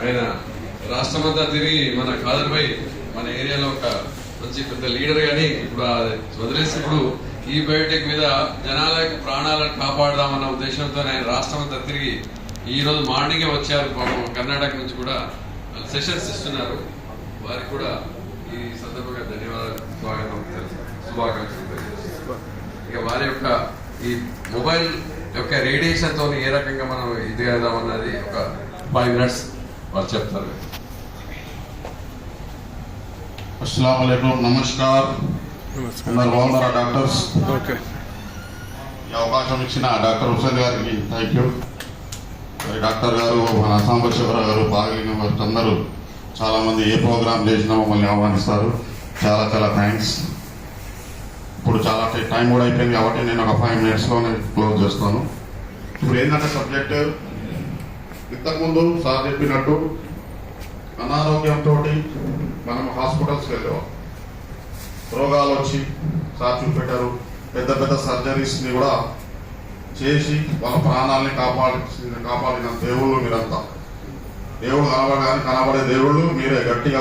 ఆయన రాష్ట్రమంతా తిరిగి మన ఖాదర్ భాయ్ మన ఏరియాలో ఒక మంచి పెద్ద లీడర్ గాని ఇప్పుడు వదిలేసి ఇప్పుడు ఈ బయోటెక్ మీద జనాల ప్రాణాలను కాపాడదామన్న ఉద్దేశంతో ఆయన రాష్ట్రమంతా తిరిగి ఈ రోజు మార్నింగే వచ్చారు. కర్ణాటక నుంచి కూడా సెషన్స్ ఇస్తున్నారు. వారికి కూడా ఈ సందర్భంగా ధన్యవాదాలు శుభాకాంక్షలు. ఇక వారి యొక్క ఈ మొబైల్ యొక్క రేడియేషన్ తో ఏ రకంగా మనం ఇది చేద్దామన్నది ఒక 5 minutes వాళ్ళు చెప్తారు. अस्सलाम वालेकुम, नमस्कार. అందరూ బాగున్నారా డాక్టర్స్? ఓకే. ఈ అవకాశం ఇచ్చిన డాక్టర్ హుసేన్ గారికి థ్యాంక్ యూ. డాక్టర్ గారు, మన సాంబశివరావు గారు, బాగిలిన వారు అందరూ చాలామంది ఏ ప్రోగ్రామ్ చేసినా మమ్మల్ని ఆహ్వానిస్తారు. చాలా చాలా థ్యాంక్స్. ఇప్పుడు చాలా టైం కూడా అయిపోయింది కాబట్టి నేను ఒక 5 minutesలోనే క్లోజ్ చేస్తాను. ఇప్పుడు ఏంటంటే సబ్జెక్ట్ ఇంతకుముందు సార్ చెప్పినట్టు అనారోగ్యంతో మనం హాస్పిటల్స్కి వెళ్ళేవాళ్ళం. రోగాలు వచ్చి సార్ చూపెట్టారు. పెద్ద పెద్ద సర్జరీస్ని కూడా చేసి వాళ్ళ ప్రాణాలని కాపాడిన దేవుళ్ళు మీరంతా. దేవుడు కనబడే దేవుళ్ళు మీరే. గట్టిగా